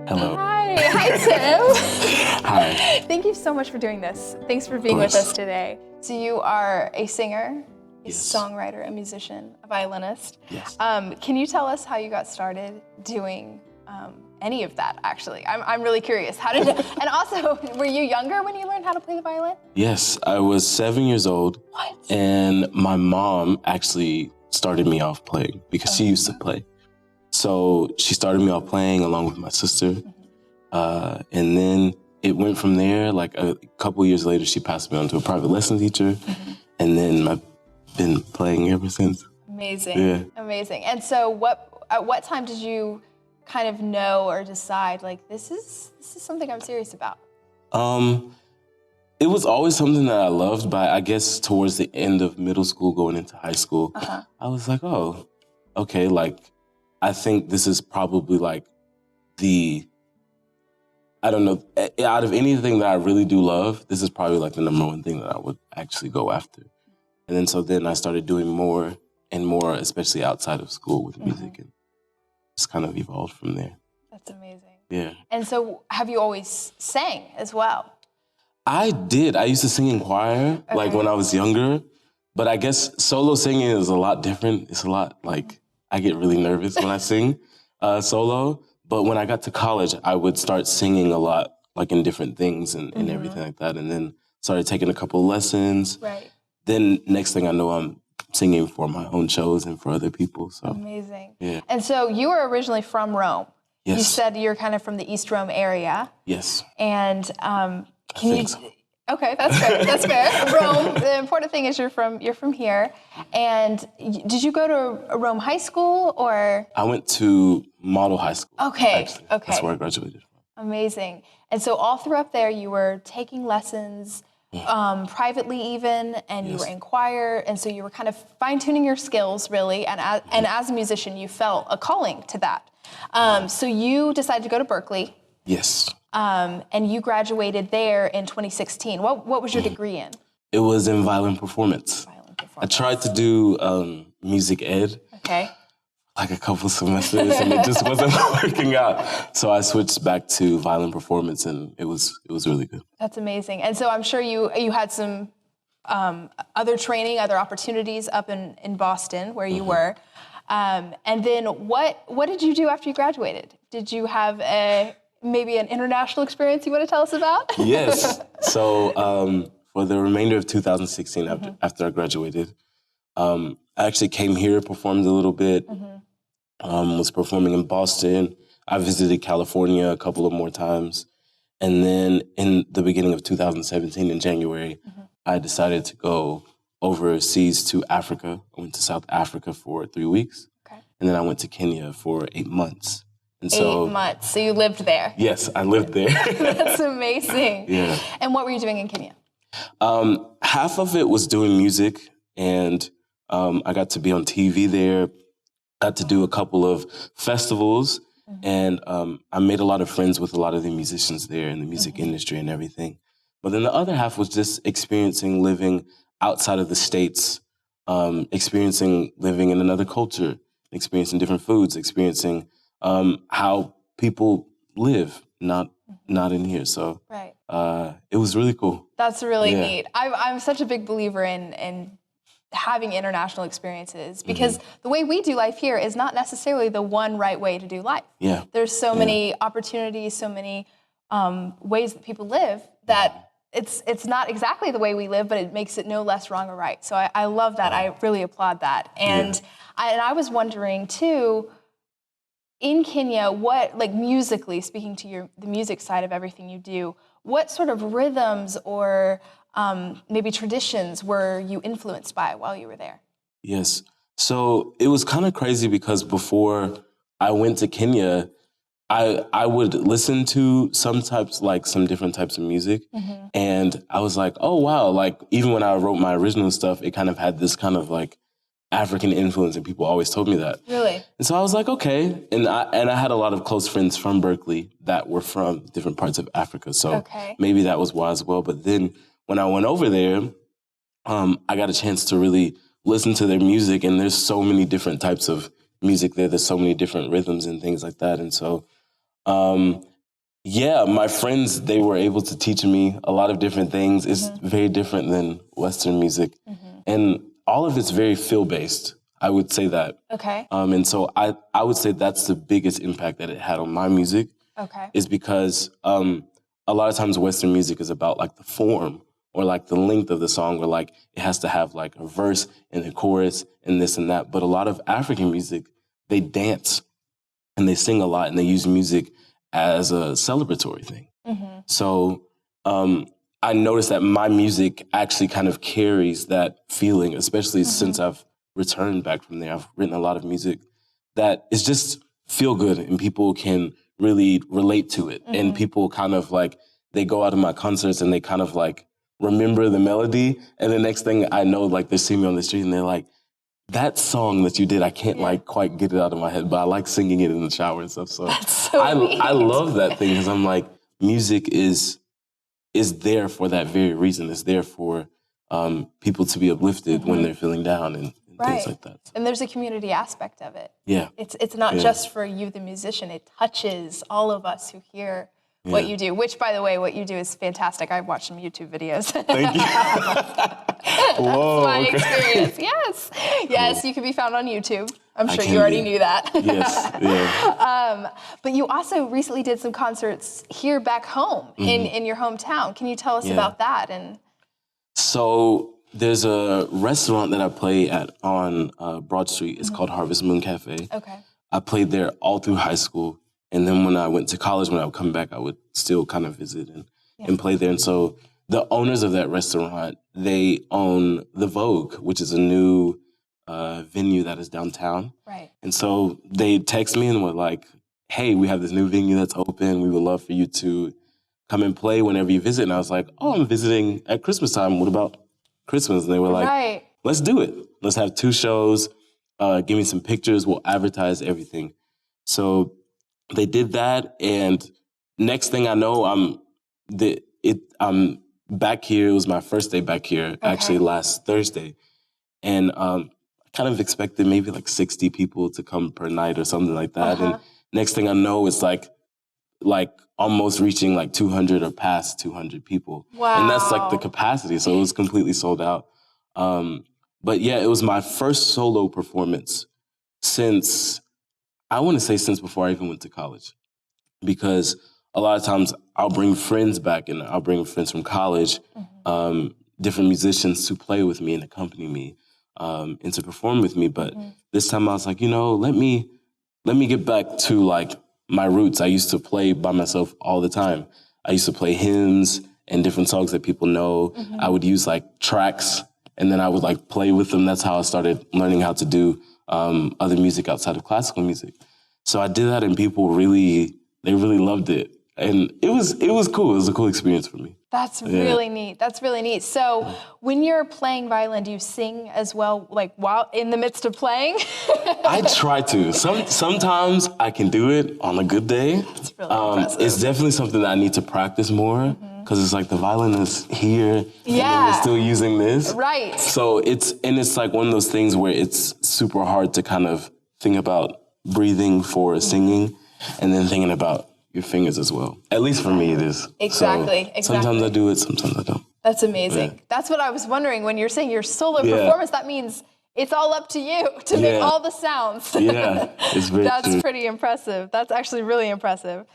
Hello. Hi, Tim. Hi. Thank you so much for doing this. Thanks for being with us today. So you are a singer, a Yes. songwriter, a musician, a violinist. Yes. Can you tell us how you got started doing any of that, actually? I'm really curious. How did and also, were you younger when you learned how to play the violin? Yes, I was 7 years old. What? And my mom actually started me off playing because she used to play. So she started me off playing along with my sister. And then it went from there. Like a couple years later, she passed me on to a private lesson teacher. And then I've been playing ever since. Amazing. Yeah. Amazing. And so at what time did you kind of know or decide, like, this is something I'm serious about? It was always something that I loved, but I guess towards the end of middle school, going into high school, I was like, oh, okay, like, I think this is probably like I don't know, out of anything that I really do love, this is probably like the number one thing that I would actually go after. And then I started doing more and more, especially outside of school with music, and just kind of evolved from there. That's amazing. Yeah. And so have you always sang as well? I did. I used to sing in choir, like when I was younger, but I guess solo singing is a lot different. It's a lot like, I get really nervous when I sing solo, but when I got to college, I would start singing a lot, like in different things and everything like that, and then started taking a couple of lessons. Right. Then next thing I know, I'm singing for my own shows and for other people. So Amazing. Yeah. And so you were originally from Rome. Yes. You said you're kind of from the East Rome area. Yes. And I think so. Okay, that's fair. That's fair. Rome. The important thing is you're from here. And did you go to a Rome high school or? I went to model high school. Okay. Actually. Okay. That's where I graduated from. Amazing. And so all through up there, you were taking lessons, privately even, and you were in choir, and so you were kind of fine-tuning your skills, really, and as a musician, you felt a calling to that. So you decided to go to Berkeley. Yes. And you graduated there in 2016. What was your degree in? It was in violin performance. I tried to do music ed. Okay. Like a couple semesters, and it just wasn't working out. So I switched back to violin performance, and it was really good. That's amazing. And so I'm sure you had some other training, other opportunities up in Boston where you were. And then what did you do after you graduated? Did you have maybe an international experience you want to tell us about? Yes. So for the remainder of 2016, after I graduated, I actually came here, performed a little bit, was performing in Boston. I visited California a couple of more times. And then in the beginning of 2017, in January, I decided to go overseas to Africa. I went to South Africa for 3 weeks. Okay. And then I went to Kenya for 8 months. And so, 8 months. So you lived there. Yes, I lived there. That's amazing. Yeah. And what were you doing in Kenya? Half of it was doing music, and I got to be on TV there. Got to do a couple of festivals, and I made a lot of friends with a lot of the musicians there in the music industry and everything. But then the other half was just experiencing living outside of the States, experiencing living in another culture, experiencing different foods, experiencing how people live, not in here. So it was really cool. That's really neat. I'm such a big believer in having international experiences because the way we do life here is not necessarily the one right way to do life. Yeah. There's so many opportunities, so many ways that people live that it's not exactly the way we live, but it makes it no less wrong or right. So I love that. I really applaud that. And I was wondering too, in Kenya, what, like musically, speaking to the music side of everything you do, what sort of rhythms or maybe traditions were you influenced by while you were there? Yes. So it was kind of crazy because before I went to Kenya, I would listen to some different types of music. And I was like, oh, wow. Like, even when I wrote my original stuff, it kind of had this kind of like African influence, and people always told me that. Really? And so I was like, okay. And I had a lot of close friends from Berkeley that were from different parts of Africa. So maybe that was why as well. But then when I went over there, I got a chance to really listen to their music, and there's so many different types of music there. There's so many different rhythms and things like that. And so Yeah, my friends, they were able to teach me a lot of different things. It's very different than Western music. And all of it's very feel-based. I would say that. Okay. And so I would say that's the biggest impact that it had on my music. Okay. Is because a lot of times Western music is about like the form or like the length of the song, or like it has to have like a verse and a chorus and this and that. But a lot of African music, they dance and they sing a lot and they use music as a celebratory thing. So I noticed that my music actually kind of carries that feeling, especially since I've returned back from there. I've written a lot of music that is just feel good and people can really relate to it. And people kind of like, they go out of my concerts and they kind of like remember the melody. And the next thing I know, like they see me on the street and they're like, that song that you did, I can't like quite get it out of my head, but I like singing it in the shower and stuff. So, I love that thing because I'm like, music is there for that very reason. It's there for people to be uplifted when they're feeling down and things like that. And there's a community aspect of it. Yeah. It's not just for you, the musician. It touches all of us who hear what you do, which, by the way, what you do is fantastic. I've watched some YouTube videos. Thank you. Whoa, my experience. Yes, you can be found on YouTube. I'm sure you already knew that. Yes, yeah. But you also recently did some concerts here back home in your hometown. Can you tell us about that? And so there's a restaurant that I play at on Broad Street. It's called Harvest Moon Cafe. Okay. I played there all through high school. And then when I went to college, when I would come back, I would still kind of visit and play there. And so the owners of that restaurant, they own the Vogue, which is a new venue that is downtown. Right. And so they text me and were like, hey, we have this new venue that's open. We would love for you to come and play whenever you visit. And I was like, oh, I'm visiting at Christmas time. What about Christmas? And they were like, let's do it. Let's have 2 shows. Give me some pictures. We'll advertise everything. So they did that, and next thing I know, I'm back here. It was my first day back here, actually last Thursday, and I kind of expected maybe like 60 people to come per night or something like that. And next thing I know, it's like almost reaching like 200 or past 200 people. Wow! And that's like the capacity, so it was completely sold out. But yeah, it was my first solo performance since before I even went to college. Because a lot of times I'll bring friends back and I'll bring friends from college, different musicians to play with me and accompany me and to perform with me. But this time I was like, let me get back to like my roots. I used to play by myself all the time. I used to play hymns and different songs that people know. I would use like tracks and then I would like play with them. That's how I started learning how to do other music outside of classical music. So I did that and people really loved it. And it was cool. It was a cool experience for me. That's really neat. That's really neat. So when you're playing violin, do you sing as well, like while in the midst of playing? I try to. Sometimes I can do it on a good day. It's really impressive. It's definitely something that I need to practice more because it's like the violin is here and then we're still using this. Right. So it's like one of those things where it's super hard to kind of think about breathing for singing and then thinking about your fingers as well. At least for me, it is. Exactly. Sometimes I do it, sometimes I don't. That's amazing. Yeah. That's what I was wondering when you're saying your solo performance. That means it's all up to you to make all the sounds. Yeah, it's very That's pretty impressive. That's actually really impressive.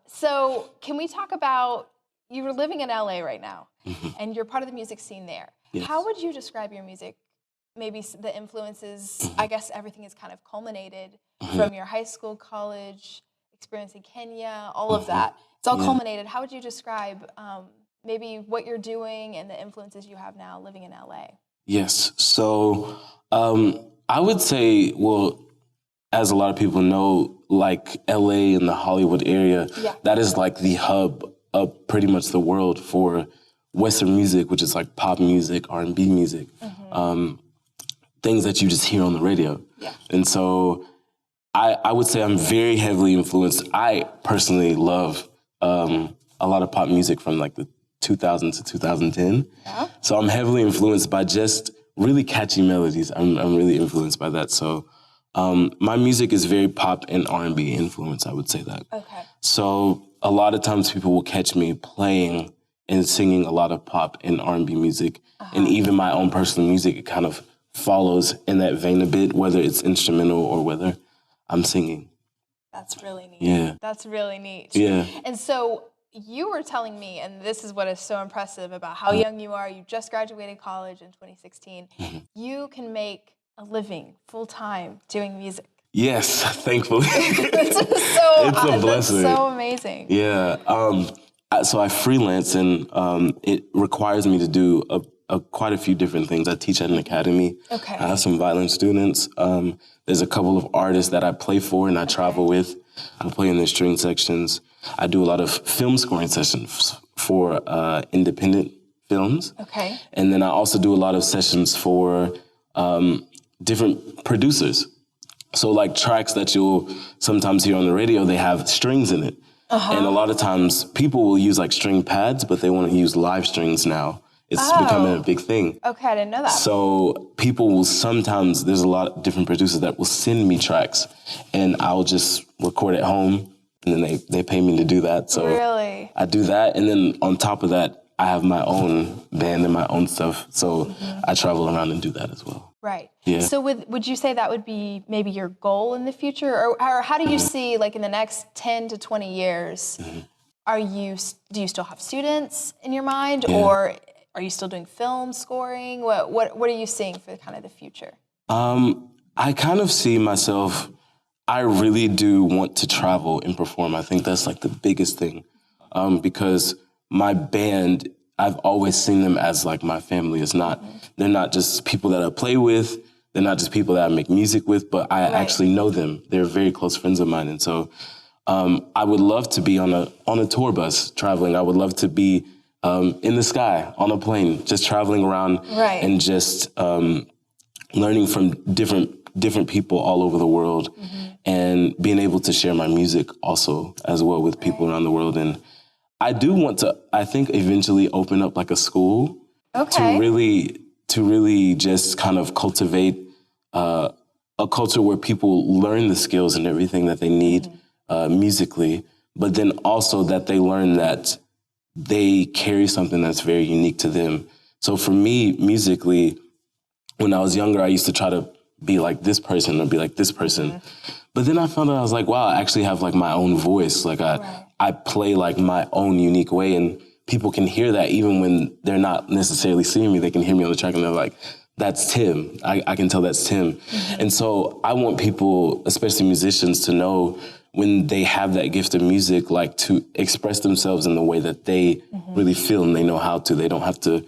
So can we talk about, you were living in LA right now, and you're part of the music scene there. Yes. How would you describe your music? Maybe the influences, I guess everything is kind of culminated from your high school, college experience in Kenya, all of that. It's all culminated. How would you describe maybe what you're doing and the influences you have now living in LA? Yes. So I would say, well, as a lot of people know, like LA and the Hollywood area, that is like the hub of pretty much the world for Western music, which is like pop music, R&B music, things that you just hear on the radio. Yeah. And so I would say I'm very heavily influenced. I personally love a lot of pop music from like the 2000 to 2010. Yeah. So I'm heavily influenced by just really catchy melodies. I'm really influenced by that. So my music is very pop and R&B influenced, I would say that. Okay. So a lot of times people will catch me playing and singing a lot of pop and R&B music. And even my own personal music, it kind of follows in that vein a bit, whether it's instrumental or whether I'm singing. That's really neat. Yeah. That's really neat. Yeah. And so you were telling me, and this is what is so impressive about how young you are, you just graduated college in 2016, you can make a living full-time doing music. Yes, thankfully. It's a blessing. That's so amazing. Yeah. So I freelance, and it requires me to do quite a few different things. I teach at an academy. Okay. I have some violin students. There's a couple of artists that I play for and I travel with. I play in their string sections. I do a lot of film scoring sessions for independent films. Okay. And then I also do a lot of sessions for different producers. So like tracks that you'll sometimes hear on the radio, they have strings in it. And a lot of times people will use like string pads, but they want to use live strings now. It's becoming a big thing. Okay, I didn't know that. So people will sometimes, there's a lot of different producers that will send me tracks and I'll just record at home and then they pay me to do that. So really? I do that. And then on top of that, I have my own band and my own stuff. So I travel around and do that as well. Right. Yeah. So would you say that would be maybe your goal in the future? Or how do you see, like in the next 10 to 20 years, do you still have students in your mind? Or are you still doing film scoring? What are you seeing for kind of the future? I kind of see myself, I really do want to travel and perform. I think that's like the biggest thing. Because my band, I've always seen them as like my family. They're not just people that I play with. They're not just people that I make music with, but I actually know them. They're very close friends of mine. And so I would love to be on a tour bus traveling. I would love to be in the sky on a plane, just traveling around and just learning from different people all over the world and being able to share my music also as well with people around the world. And I do want to, I think, eventually open up like a school to really just kind of cultivate a culture where people learn the skills and everything that they need musically, but then also that they learn that they carry something that's very unique to them. So for me, musically, when I was younger, I used to try to be like this person or be like this person. But then I found out I was like, wow, I actually have like my own voice. Like I play like my own unique way, and people can hear that even when they're not necessarily seeing me. They can hear me on the track and they're like, that's Tim. I can tell that's Tim. And so I want people, especially musicians, to know when they have that gift of music, like to express themselves in the way that they really feel and they know how to. They don't have to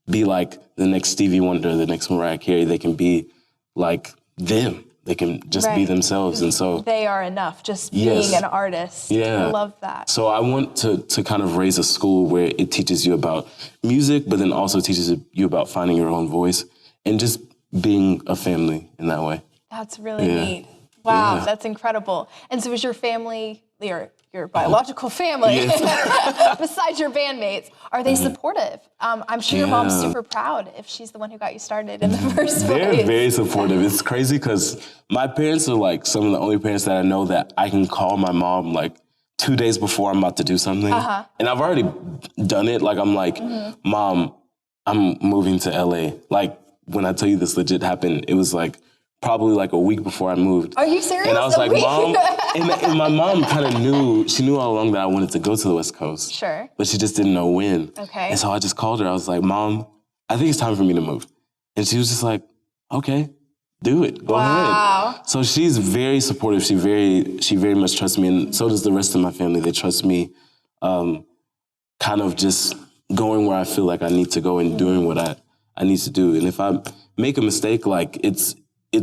be like the next Stevie Wonder, the next Mariah Carey. They can be like them. They can just be themselves. And so they are enough, just being an artist. Yeah. I love that. So I want to kind of raise a school where it teaches you about music, but then also teaches you about finding your own voice and just being a family in that way. That's really neat. Wow, that's incredible. And so is your family, your biological family, besides your bandmates, are they supportive? I'm sure your mom's super proud if she's the one who got you started in the first place. They're very supportive. It's crazy because my parents are like some of the only parents that I know that I can call my mom like 2 days before I'm about to do something. And I've already done it. Like I'm like, Mom, I'm moving to LA. Like when I tell you this legit happened, it was like probably like a week before I moved. Are you serious? And I was like, Mom, and my mom kind of knew, she knew all along that I wanted to go to the West Coast. Sure. But she just didn't know when. Okay. And so I just called her. I was like, Mom, I think it's time for me to move. And she was just like, okay, do it. Go ahead. So she's very supportive. She very much trusts me. And so does the rest of my family. They trust me kind of just going where I feel like I need to go and doing what I need to do. And if I make a mistake, like it's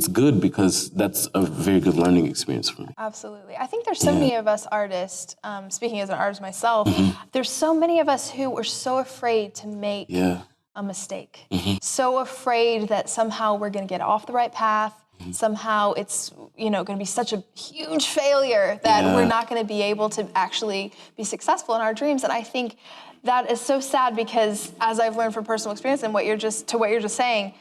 good because that's a very good learning experience for me. Absolutely. I think there's so many of us artists, speaking as an artist myself, there's so many of us who are so afraid to make a mistake. So afraid that somehow we're going to get off the right path. Somehow it's, going to be such a huge failure that we're not going to be able to actually be successful in our dreams. And I think that is so sad because as I've learned from personal experience and what you're just saying,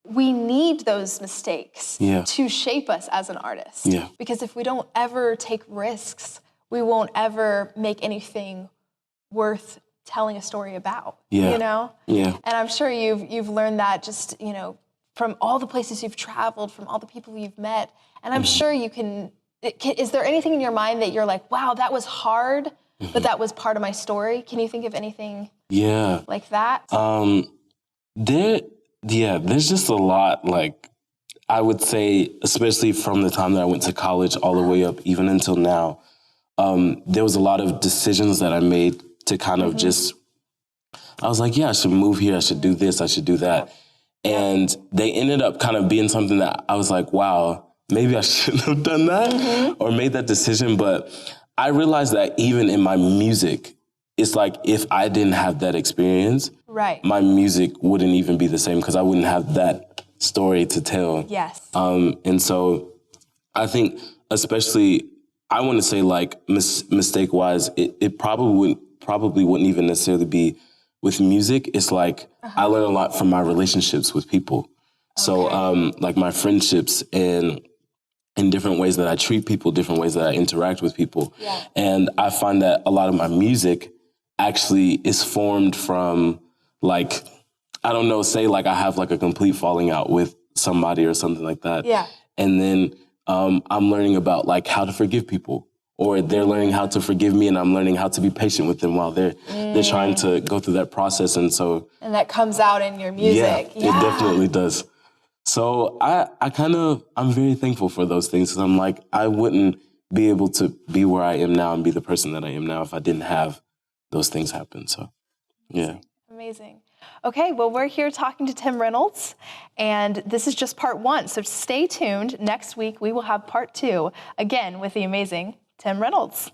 we need those mistakes to shape us as an artist. Because if we don't ever take risks, we won't ever make anything worth telling a story about, Yeah. you know? Yeah. And I'm sure you've learned that just, from all the places you've traveled, from all the people you've met. And I'm sure you can, is there anything in your mind that you're like, wow, that was hard, but that was part of my story? Can you think of anything like that? There's just a lot, like, I would say, especially from the time that I went to college all the way up, even until now, there was a lot of decisions that I made to kind of just, I was like, yeah, I should move here, I should do this, I should do that. And they ended up kind of being something that I was like, wow, maybe I shouldn't have done that or made that decision. But I realized that even in my music, it's like if I didn't have that experience, my music wouldn't even be the same because I wouldn't have that story to tell. Yes. And so I think especially, I want to say like mistake-wise, it probably wouldn't even necessarily be with music. It's like I learn a lot from my relationships with people. So like my friendships and in different ways that I treat people, different ways that I interact with people. Yeah. And I find that a lot of my music actually is formed from like, I don't know, say like I have like a complete falling out with somebody or something like that. Yeah. And then I'm learning about like how to forgive people, or they're learning how to forgive me and I'm learning how to be patient with them while they're trying to go through that process. And so. And that comes out in your music. Yeah, it definitely does. So I'm very thankful for those things, because I'm like, I wouldn't be able to be where I am now and be the person that I am now if I didn't have those things happen. So, yeah. Amazing. Okay, well, we're here talking to Tim Reynolds, and this is just part 1. So stay tuned. Next week, we will have part 2, again, with the amazing Tim Reynolds.